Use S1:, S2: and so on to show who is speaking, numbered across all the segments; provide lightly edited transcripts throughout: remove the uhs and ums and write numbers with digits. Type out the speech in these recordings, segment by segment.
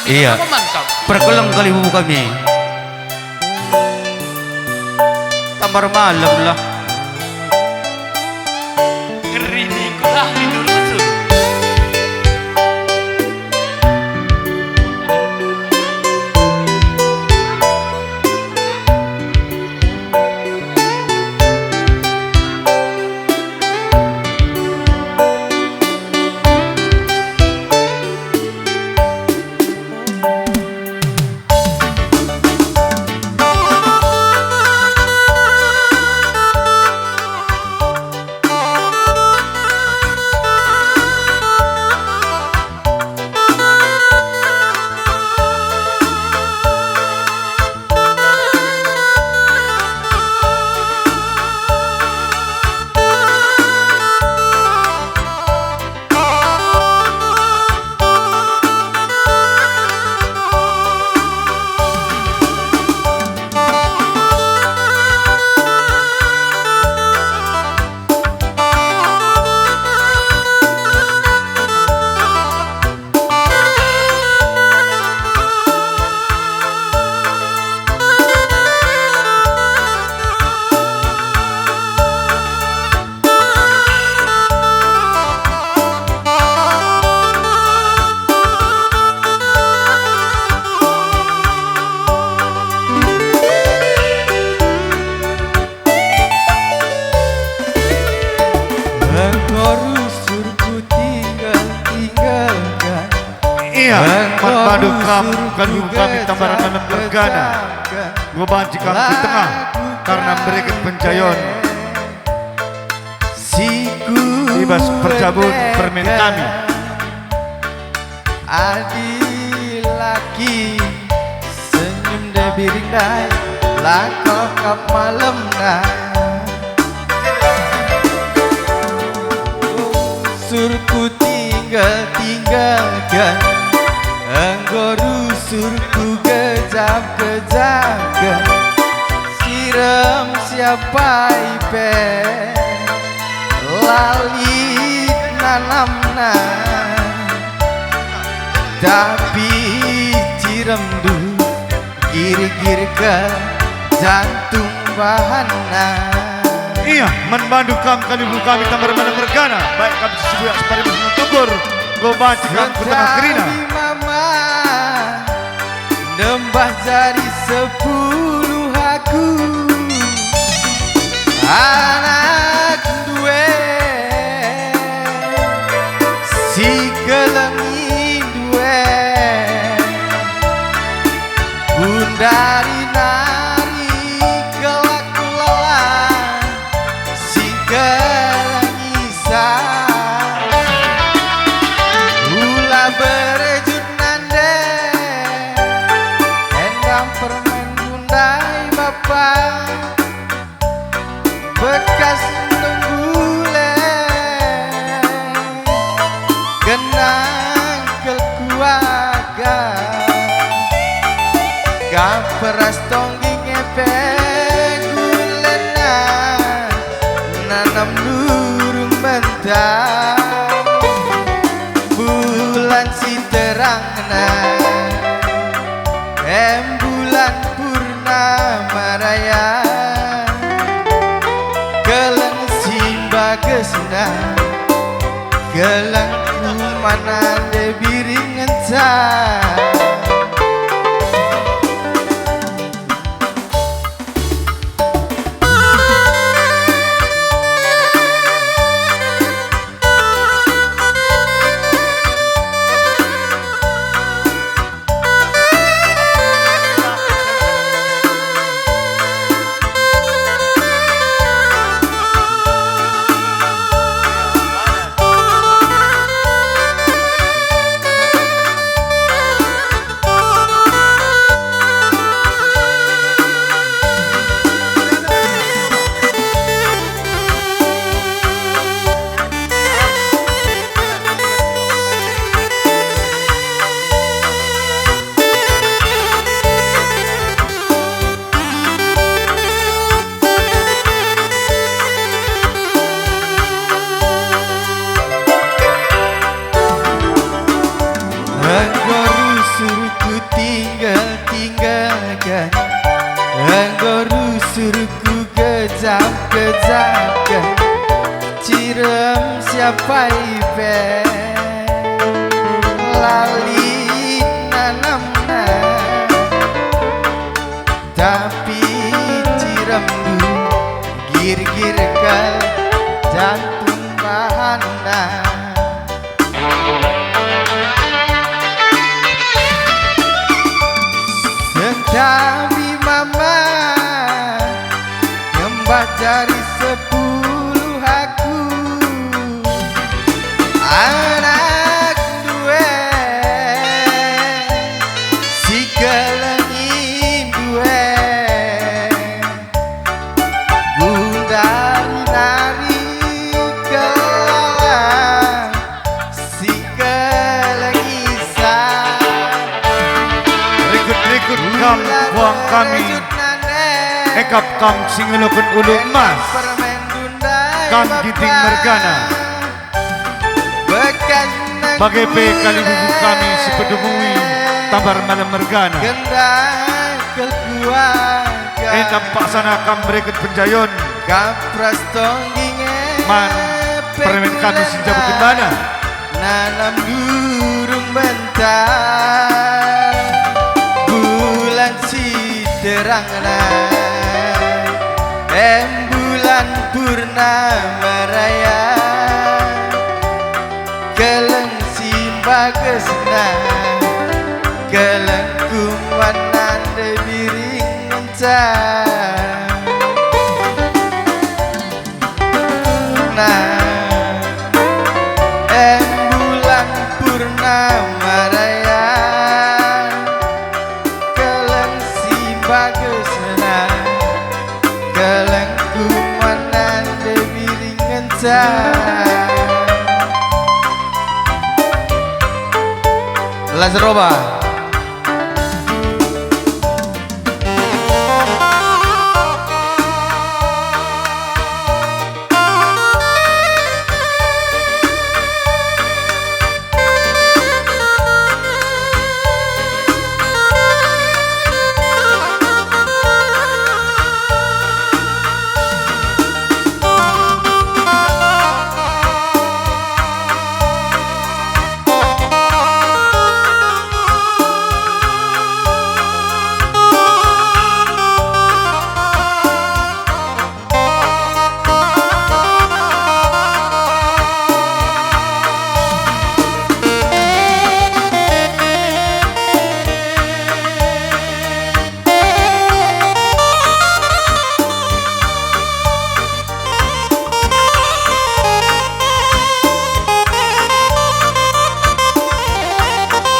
S1: kami
S2: Iya.
S1: sama mantap.
S2: Perkelang kali bubu kami. Tamar malam lah.
S1: Ngeri nih kulah tidur masuk.
S2: Iya, padu kamu kali kami tambaran tanam bergana. Gua banci kamu di tengah karena berikan pencayon. Bebas percabut permen kami.
S3: Adi laki senyum de biringdai lakok kap malam surku tinggalkan engkau surku kejap-kejapkan siram siapa ipe lali nanamna tapi ciram du gir-gir ke jantung bahana.
S2: Iya, membantu kamu kali buka kami tambaran tanam bergana. Baik kami sebuah separi bersama tukur. Gua banci kamu ke tengah kerina.
S3: Mama nembah jari 10 aku anak duwe si kelengi duwe bundari nari kelak lelah si kelengi gula berejut nande endang permen bundai bapak bekas tenggule kenang keluarga kaperas tonggi ngepe gulena nanam durung bentang bulan si terangna bulan purnama raya keleng simba gesna keleng kumana de biring encah. paipe lali nanamna tapi ciremdu gir-gir kal jantung bahana sentabi mama nyembah cari 10 aku anak duwe si kelengi duwe gundari nari kelang si kelengi sa
S2: Rikut-rikut kam buang kami ekap kam singelokun ulu emas kam giting mergana bagai pe kali bubu kami sepedumui tabar malam mergana enam paksana kam berikut penjayon
S3: kapras tongginge
S2: man permen kami sinjabu kemana
S3: nanam burung bentar bulan si terangna bulan purnama raya keleng si bagesna keleng kumanan de biring mencah bulan purnama raya keleng si bagesna keleng kumanan de biring mencah Lazaroba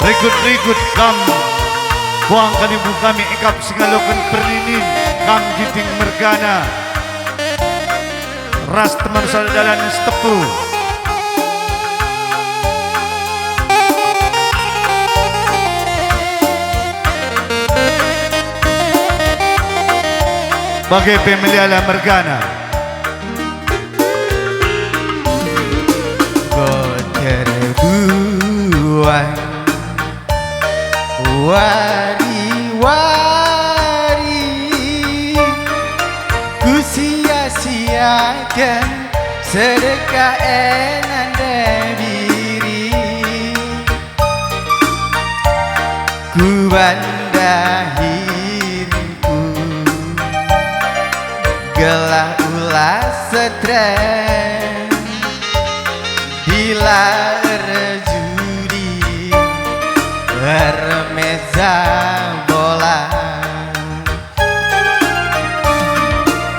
S2: Rikut-rikut kam buang kali bubu kami ekap singalokun perninin kam giting mergana ras teman saudalan setepu bagai pemeliala mergana
S3: terbuang wari-wari ku sia-siakan sedekah enanda diri ku bandahirku gelah ulah stres bila rejudi bermeza bola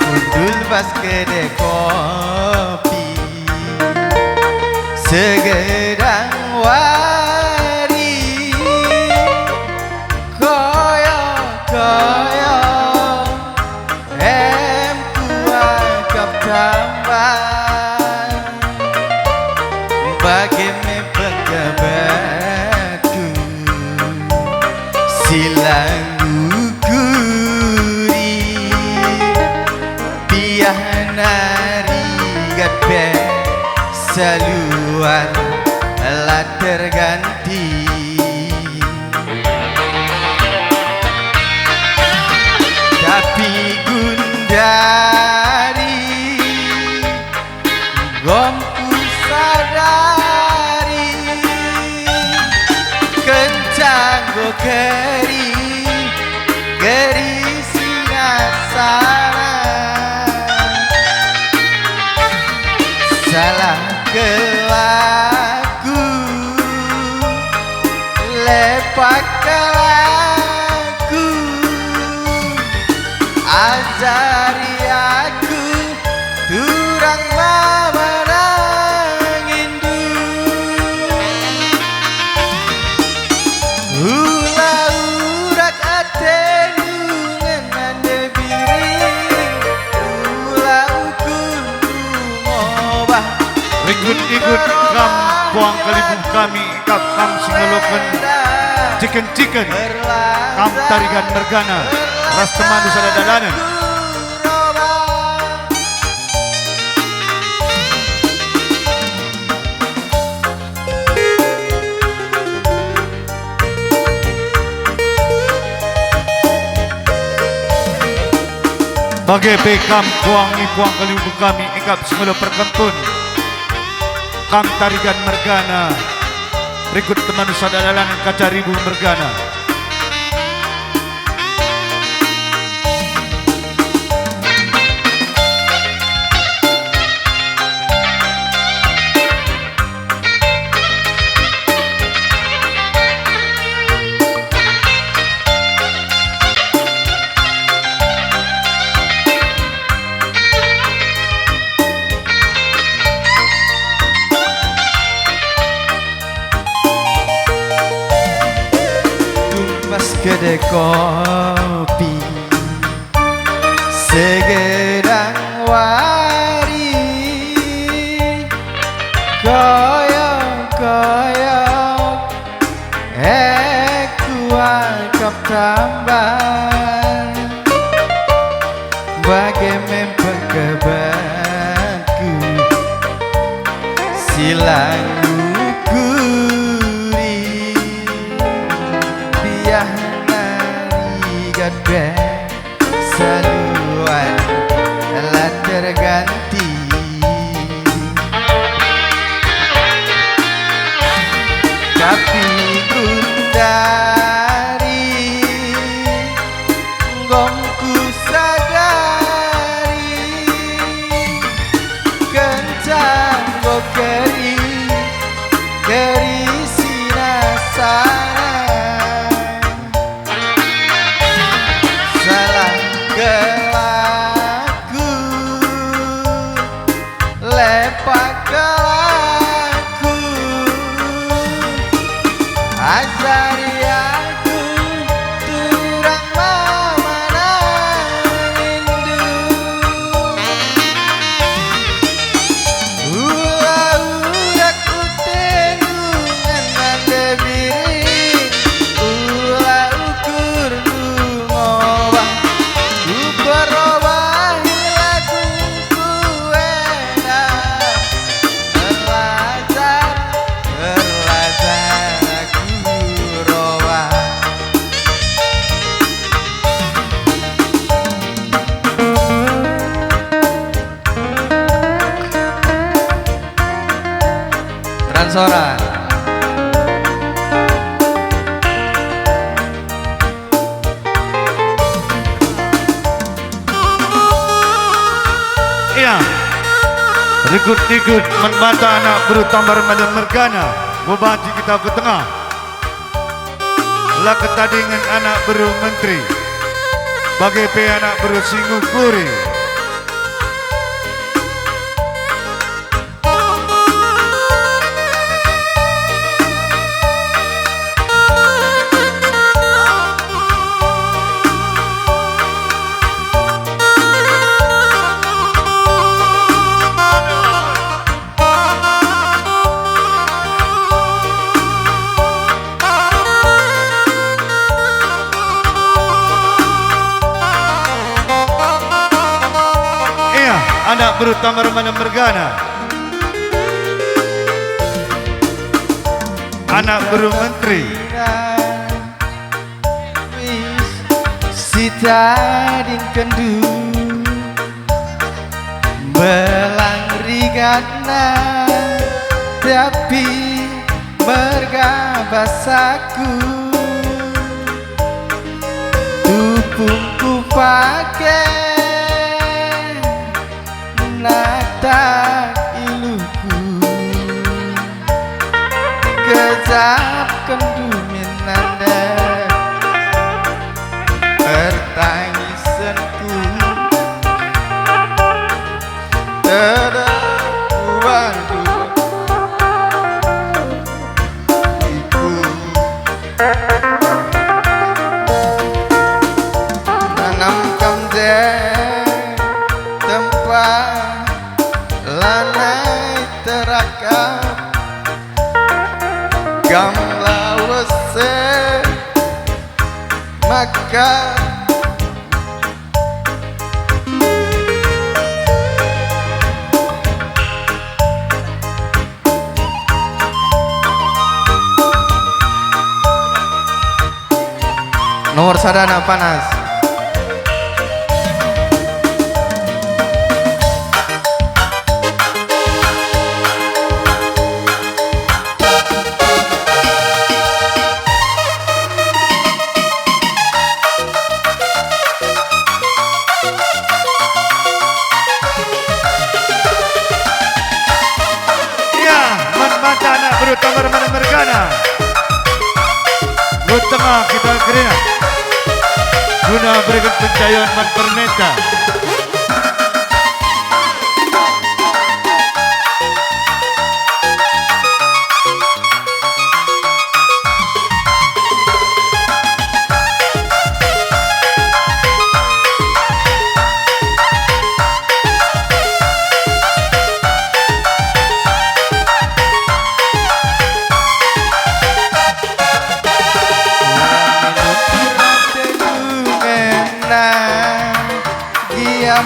S3: undul pas kedai kopi segedang wari koyo-koyo kuakap tambah bagi penggebatku silang guguri biah nari gape saluan lah terganti tapi gundari gomku sadar geri geri singasana salah kelaku lepak kelaku ajari aku turang mamarang indu ula urak atenu ngenande biring ula ukur ngobah
S2: Ikut-ikut kam buang kalibung kami kap kam singolokan chicken kam tarigan mergana ras teman di sana dalanan bagai bekam buang kalibung kami ikap singolo perkentun kam tarigan mergana berikut teman sadadalan kaca ribu mergana
S3: kedai kopi segedang wari koyok kuangkap tambah bagai mempeng kebaku silang ukuri biah gadbe saluan telah terganti tapi gundari gongku sadari kencang gokeri keri sinasana kelaku lepak kelaku ajari aku turang mamarang indu urak utenu ngenande biring ula ukur ngobah berubah lagu enak terlajar aku roba transoran
S2: ikut membata anak berutambar madan mergana membantu kita ke tengah lah ketadingan anak beru menteri bagai pe anak beru singgu kuri anak berutambar madan mergana anak beru menteri
S3: sita dingkendu belang rigana tapi merga basaku Pungku pakai nata iluku Kejap kendumin nanda pertangisanku terbuang iku nanam kamde tempat lanai terakam gamla wase maka nomor sadana panas.
S2: Mata anak beru tambar mana mergana Lu tengah kita kerina guna berikan pencahayaan man permeta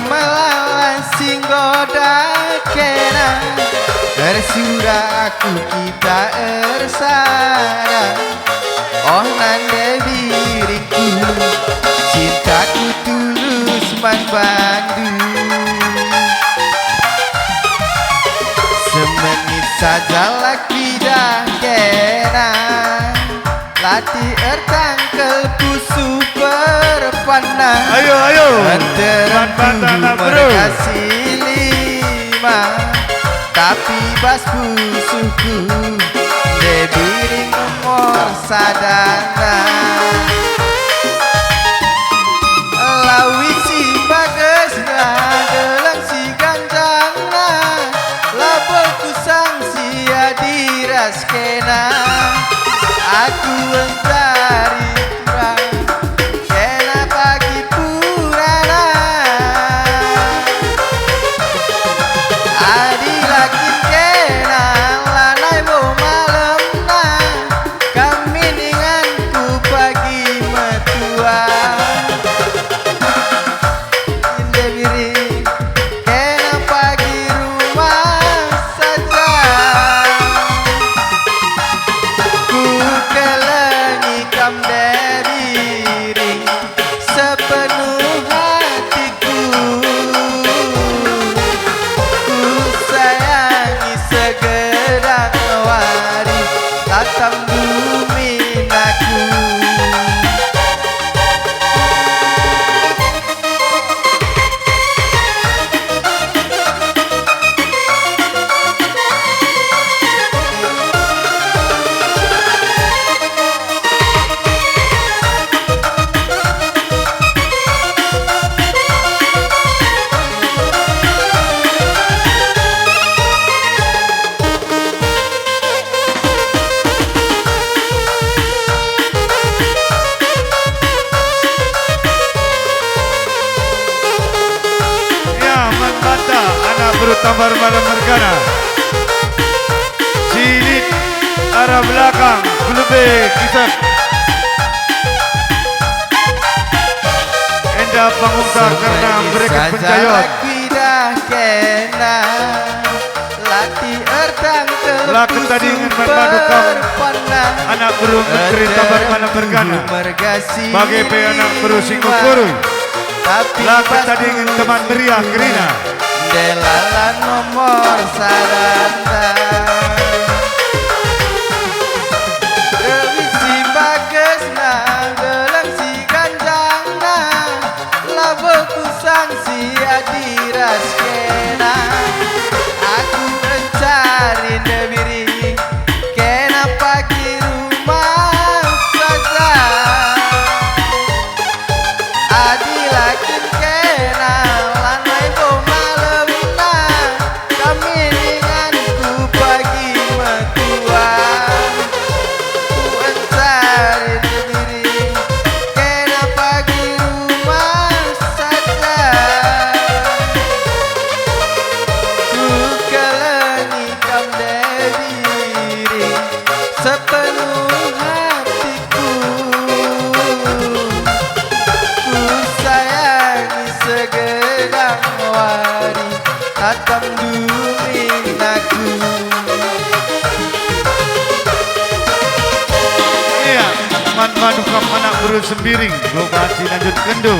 S3: melawan singgoda kena Ersura aku kita ersara Oh nanda diriku Cintaku tulus man bandu Semenit saja lagi dah kena Latih ertangkel pusu berpanah
S2: Ayo
S3: Terengku merkasih lima Tapi bas pusuku Debiring nomor sadana Lawi si bagesna Delang si ganjangna Label kusang sia diras kena Aku mencari kurang Kena pagi purana Adi lagi kena Lanai bo malam na Kami ninganku pagi metua Inde biri Kena pagi rumah saja Ku kelengi kam diri sepenuh hatiku Ku sayangi segedang wari Tatang bumi naku
S2: Tambar malam mergana Silit arah belakang Kulube kisah Endah pangungka karena mereka pencahayaan
S3: Latih ertang
S2: Laku tadi ingin memadukam Anak beru menteri tambar malam mergana Bagai pe anak beru singgung kurui Laku tadi ingin teman meriah kerina
S3: Delalan nomor sadanda Dewi si bagesna Delang si ganjangna Tatam duming aku.
S2: Iya, man manukam anak buru sembiring, go baci lanjut kendo.